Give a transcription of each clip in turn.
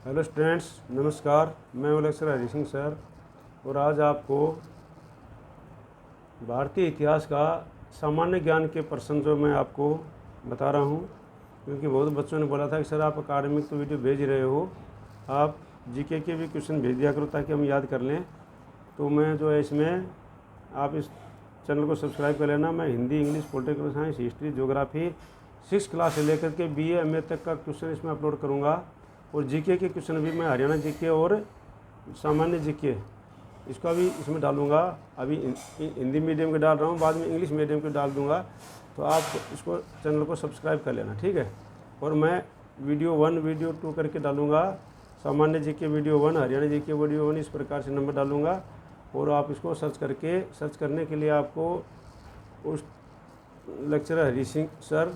Hello students, नमस्कार। मैं हूं लेक्चरर हरी सिंह सर और आज आपको भारतीय इतिहास का सामान्य ज्ञान के प्रश्न जो मैं आपको बता रहा हूं, क्योंकि बहुत बच्चों ने बोला था कि सर आप अकाडमिक तो वीडियो भेज रहे हो, आप जीके के भी क्वेश्चन भेज दिया करो ताकि हम याद कर लें। तो मैं जो है इसमें आप इस चैनल को सब्सक्राइब कर लेना। मैं Hindi, English, political science, history, geography 6 class से लेकर के BA MA तक का क्वेश्चन इसमें अपलोड करूँगा। और जीके के क्वेश्चन भी मैं हरियाणा जीके और सामान्य जीके इसका भी इसमें डालूँगा। अभी हिंदी मीडियम के डाल रहा हूँ, बाद में इंग्लिश मीडियम के डाल दूँगा। तो आप इसको चैनल को सब्सक्राइब कर लेना, ठीक है। और मैं वीडियो 1 वीडियो 2 करके डालूँगा। सामान्य GK video 1, Haryana GK video 1, इस प्रकार से नंबर डालूँगा। और आप इसको सर्च करने के लिए आपको उस lecturer Hari Singh sir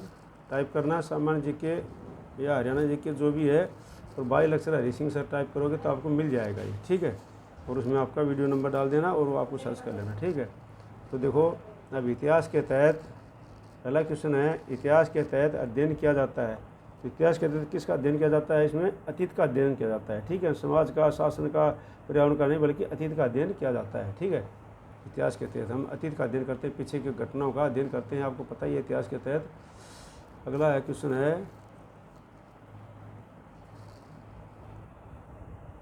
type करना, सामान्य जीके या हरियाणा जीके जो भी है, और bye lecturer Hari Singh sir type करोगे तो आपको मिल जाएगा ये, ठीक है। और उसमें आपका वीडियो नंबर डाल देना और वो आपको सर्च कर लेना, ठीक है। तो देखो, अब इतिहास के तहत पहला क्वेश्चन है, इतिहास के तहत अध्ययन किया जाता है। तो इतिहास के तहत किसका अध्ययन किया जाता है? इसमें अतीत का अध्ययन किया जाता है, ठीक है। समाज का, शासन का, पर्यावरण का नहीं, बल्कि अतीत का अध्ययन किया जाता है, ठीक है। इतिहास के तहत हम अतीत का अध्ययन करते हैं, पीछे की घटनाओं का अध्ययन करते हैं, आपको पता ही है इतिहास के तहत। अगला है क्वेश्चन है,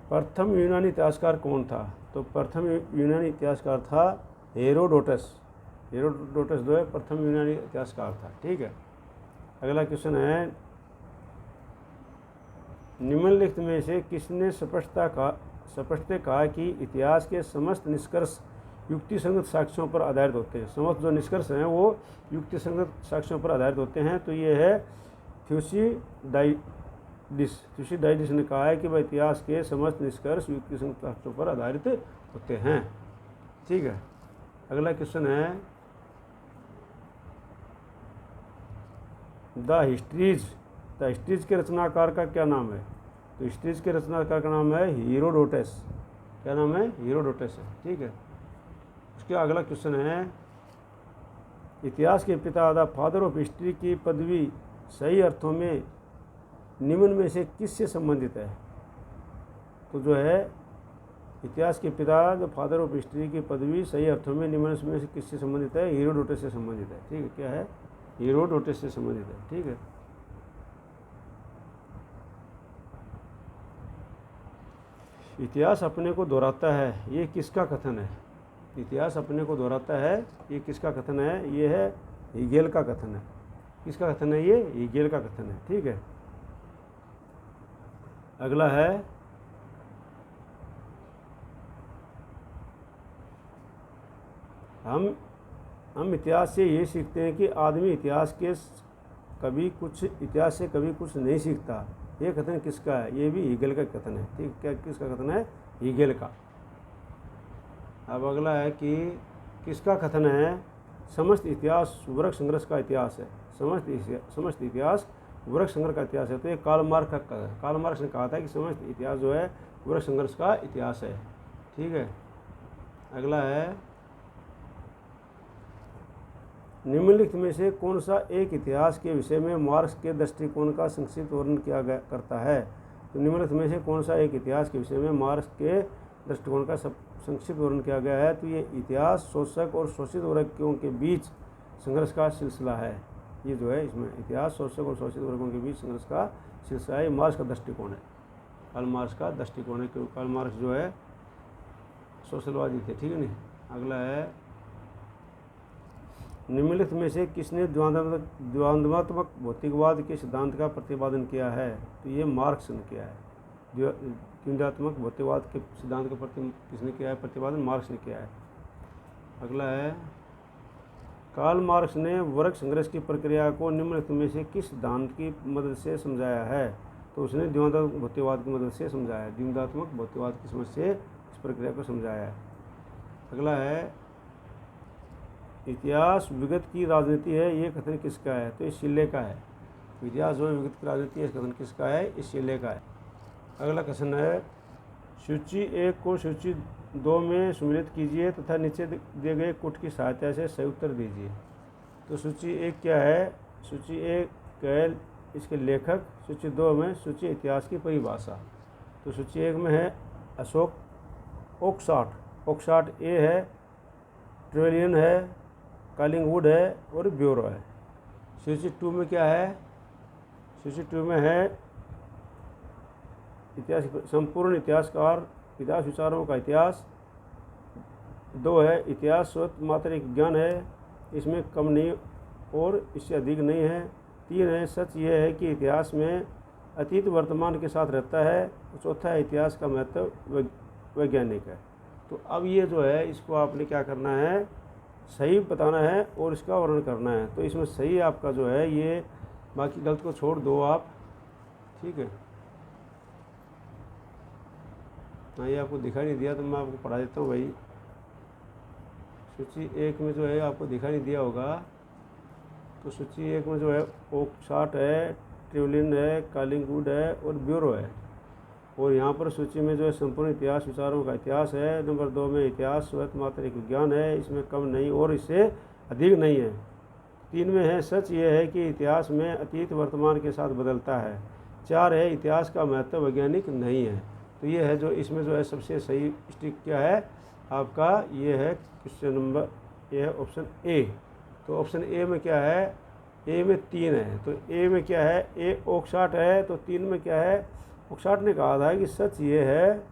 प्रथम यूनानी इतिहासकार कौन था? तो प्रथम यूनानी इतिहासकार था हेरोडोटस। हेरोडोटस जो है प्रथम यूनानी इतिहासकार था, ठीक है। अगला क्वेश्चन है, निम्नलिखित में से किसने स्पष्ट कहा कि इतिहास के समस्त निष्कर्ष युक्तिसंगत साक्ष्यों पर आधारित होते हैं? समस्त जो निष्कर्ष हैं वो युक्तिसंगत साक्ष्यों पर आधारित होते हैं। तो ये है थ्यूसिडाइडिस ने कहा है कि वह इतिहास के समस्त निष्कर्ष युक्तिसंगत साक्ष्यों पर आधारित होते हैं, ठीक है। अगला क्वेश्चन है, द हिस्ट्रीज के रचनाकार का क्या नाम है? तो हिस्ट्रीज के रचनाकार का नाम है हीरोडोटस। क्या नाम है? हीरोडोटस है, ठीक है। उसके अगला क्वेश्चन है, इतिहास के पिता द फादर ऑफ हिस्ट्री की पदवी सही अर्थों में निम्न में से किससे संबंधित है? तो जो है इतिहास के पिता जो फादर ऑफ हिस्ट्री की पदवी सही अर्थों में निम्न में से किससे संबंधित है? हीरोडोटस से संबंधित है, ठीक है। क्या है? हीरोडोटस से संबंधित है, ठीक है। इतिहास अपने को दोहराता है, ये किसका कथन है? इतिहास अपने को दोहराता है, ये किसका कथन है? ये है हीगेल का कथन है। किसका कथन है? ये हीगेल का कथन है, ठीक है। अगला है, हम इतिहास से ये सीखते हैं कि आदमी इतिहास से कभी कुछ नहीं सीखता। ये कथन किसका है? ये भी हीगेल का कथन है, ठीक। क्या किसका कथन है? हीगेल का। अब अगला है कि किसका कथन है, समस्त इतिहास वर्ग संघर्ष का इतिहास है। समस्त इतिहास वर्ग संघर्ष का इतिहास है। तो ये कार्ल मार्क्स ने कहा था कि समस्त इतिहास जो है वर्ग संघर्ष का इतिहास है, ठीक है। अगला है, निम्नलिखित में से कौन सा एक इतिहास के विषय में मार्क्स के दृष्टिकोण का संक्षिप्त वर्णन किया करता है? तो निम्नलिखित में से कौन सा एक इतिहास के विषय में मार्क्स के दृष्टिकोण का संक्षिप्त वर्णन किया गया है? तो ये इतिहास शोषक और शोषित वर्गों के बीच संघर्ष का सिलसिला है। ये जो है इसमें इतिहास शोषक और शोषित वर्गों के बीच संघर्ष का सिलसिला है, मार्क्स का दृष्टिकोण है। कार्ल मार्क्स का दृष्टिकोण है, क्योंकि कार्ल मार्क्स जो है सोशलवादी थे, ठीक है नहीं। अगला है, निम्नलिखित में से किसने द्वंद्वात्मक भौतिकवाद के सिद्धांत का प्रतिपादन किया है? तो ये मार्क्स ने किया है। द्वंद्वात्मक भौतिकवाद के सिद्धांत का किसने किया है प्रतिपादन? मार्क्स ने किया है। अगला है, कार्ल मार्क्स ने वर्ग संघर्ष की प्रक्रिया को निम्नलिखित में से किस सिद्धांत की मदद से समझाया है? तो उसने द्वंद्वात्मक भौतिकवाद की मदद से समझाया। द्वंद्वात्मक भौतिकवाद की समझ से इस प्रक्रिया को समझाया है। अगला है, इतिहास विगत की राजनीति है, ये कथन किसका है? तो ये शिले का है। इतिहास जो विगत की राजनीति है, इस कथन किसका है? इस शिले का है। अगला क्वेश्चन है, सूची 1 को सूची 2 में सम्मिलित कीजिए तथा नीचे दिए गए कुट की सहायता से सही उत्तर दीजिए। तो सूची 1 क्या है? सूची 1 है इसके लेखक, सूची 2 में सूची इतिहास की परिभाषा। तो सूची 1 में है अशोक ओकसाट, ओकसाट ए है, ट्रिलियन है, कॉलिंगवुड है और ब्यूरो है। सूची 2 में क्या है? सूची 2 में है इतिहास, संपूर्ण इतिहासकार, इतिहास विचारों का इतिहास। 2 है इतिहास स्वतः मात्र एक विज्ञान है, इसमें कम नहीं और इससे अधिक नहीं है। 3 है सच यह है कि इतिहास में अतीत वर्तमान के साथ रहता है। 4था है इतिहास का महत्व वैज्ञानिक है। तो अब ये जो है इसको आपने क्या करना है, सही बताना है और इसका वर्णन करना है। तो इसमें सही आपका जो है ये, बाकी गलत को छोड़ दो आप, ठीक है। हाँ, ये आपको दिखाई नहीं दिया तो मैं आपको पढ़ा देता हूँ भाई। सूची 1 में जो है आपको दिखाई नहीं दिया होगा, तो सूची 1 में जो है ओकसाट है, ट्रिलियन है, कॉलिंगवुड है और ब्यूरो है। और यहाँ पर सूची में जो है संपूर्ण इतिहास विचारों का इतिहास है। नंबर 2 में इतिहास स्वतः मात्र एक विज्ञान है, इसमें कम नहीं और इससे अधिक नहीं है। 3 में है सच यह है कि इतिहास में अतीत वर्तमान के साथ बदलता है। 4 है इतिहास का महत्व वैज्ञानिक नहीं है। तो ये है जो इसमें जो है सबसे सही स्टिक क्या है आपका, ये है क्वेश्चन नंबर, ये है ऑप्शन ए। तो ऑप्शन ए में क्या है, ए में 3 है, तो ए में क्या है, ए ओकसाट है। तो 3 में क्या है, ओकसाट ने कहा था कि सच ये है,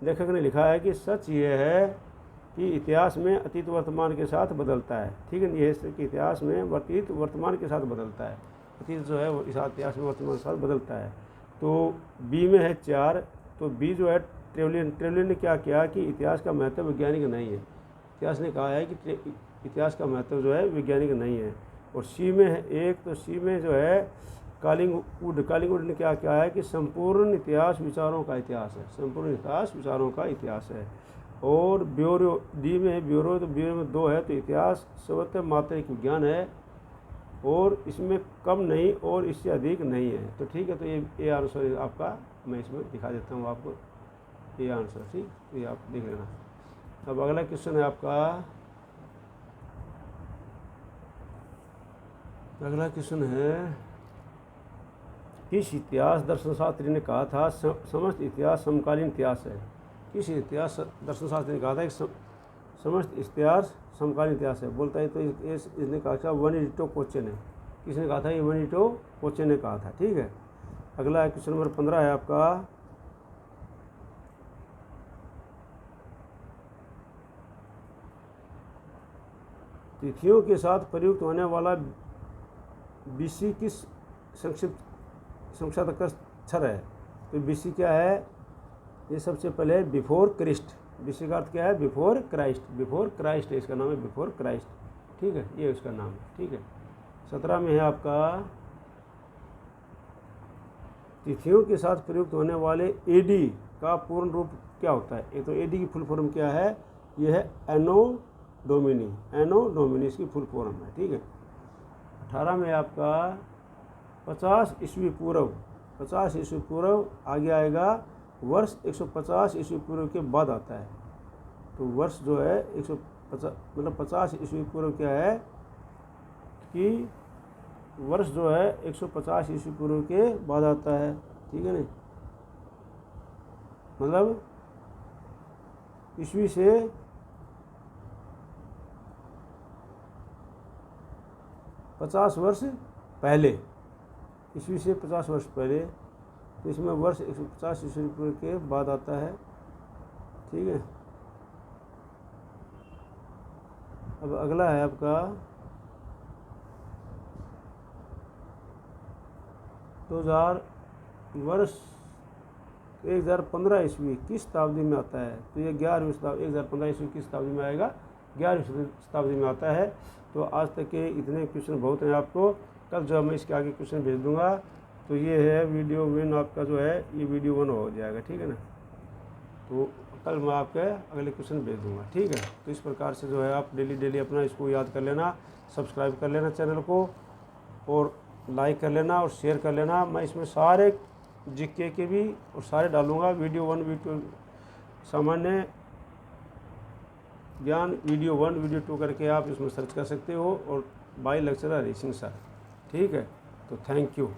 लेखक ने लिखा है कि सच ये है कि इतिहास में अतीत वर्तमान के साथ बदलता है, ठीक है। ये है कि इतिहास में अतीत वर्तमान के साथ बदलता है, अतीत जो है वो इतिहास में वर्तमान के साथ बदलता है। तो बी में है 4, तो बी जो है ट्रिलियन ने क्या किया कि इतिहास का महत्व वैज्ञानिक नहीं है। इतिहास ने कहा है कि इतिहास का महत्व जो है वैज्ञानिक नहीं है। और सी में है 1, तो सी में जो है कॉलिंगवुड ने क्या किया है कि संपूर्ण इतिहास विचारों का इतिहास है, संपूर्ण इतिहास विचारों का इतिहास है। और ब्यूरो, डी में है ब्यूरो, तो ब्यूरो में 2 है, तो इतिहास स्वतः मात्र एक विज्ञान है और इसमें कम नहीं और इससे अधिक नहीं है। तो ठीक है, तो ये आंसर आपका मैं इसमें दिखा देता हूँ आपको, ये आंसर, ठीक, तो ये आप देख लेना। अब अगला क्वेश्चन है आपका, अगला क्वेश्चन है किस इतिहास दर्शन शास्त्री ने कहा था समस्त इतिहास समकालीन इतिहास है। किस इतिहास दर्शन शास्त्री ने कहा था कि समस्त इतिहास समकालीन इतिहास है, बोलता है। तो इसने कहा था वनिटो कोचे ने, किसने कहा था, ये वनिटो कोचे ने कहा था, ठीक है। अगला क्वेश्चन नंबर 15 है आपका, तिथियों के साथ प्रयुक्त होने वाला बीसी किस संक्षिप्त अक्षर है। तो बीसी क्या है, ये सबसे पहले बिफोर क्राइस्ट, बीसी का अर्थ क्या है, बिफोर क्राइस्ट, बिफोर क्राइस्ट है इसका नाम है, बिफोर क्राइस्ट, ठीक है, ये इसका नाम है, ठीक है। 17 में है आपका, तिथियों के साथ प्रयुक्त होने वाले एडी का पूर्ण रूप क्या होता है। एक तो एडी की फुल फॉर्म क्या है, ये है एनो डोमिनी इसकी फुल फॉर्म है, ठीक है। 18 में आपका 50 ईस्वी पूर्व, 50 ईस्वी पूर्व आगे आएगा वर्ष 150 ईस्वी पूर्व के बाद आता है। तो वर्ष जो है 150 मतलब 50 ईस्वी पूर्व क्या है कि वर्ष जो है 150 ईस्वी पूर्व के बाद आता है, ठीक है नहीं, मतलब ईस्वी से 50 वर्ष पहले, ईस्वी से 50 वर्ष पहले, तो इसमें वर्ष 150 ईस्वी पूर्व के बाद आता है, ठीक है। अब अगला है आपका 2000 वर्ष 1015 ईस्वी किस शताब्दी में आता है। तो ये 11वीं शताब्दी, 1015 ईस्वी किस शताब्दी में आएगा, 11वीं शताब्दी में आता है। तो आज तक के इतने क्वेश्चन बहुत हैं आपको, कल जो मैं इसके आगे क्वेश्चन भेज दूंगा। तो ये है वीडियो 1 आपका जो है, ये वीडियो 1 हो जाएगा, ठीक है ना। तो कल मैं आपके अगले क्वेश्चन भेज दूंगा, ठीक है। तो इस प्रकार से जो है आप डेली अपना इसको याद कर लेना, सब्सक्राइब कर लेना चैनल को, और लाइक कर लेना और शेयर कर लेना। मैं इसमें सारे जीके के भी और सारे डालूंगा, वीडियो 1 वीडियो सामान्य ज्ञान वीडियो 1 वीडियो 2 करके आप इसमें सर्च कर सकते हो, और bye lecturer Hari Singh sir, ठीक है। तो थैंक यू।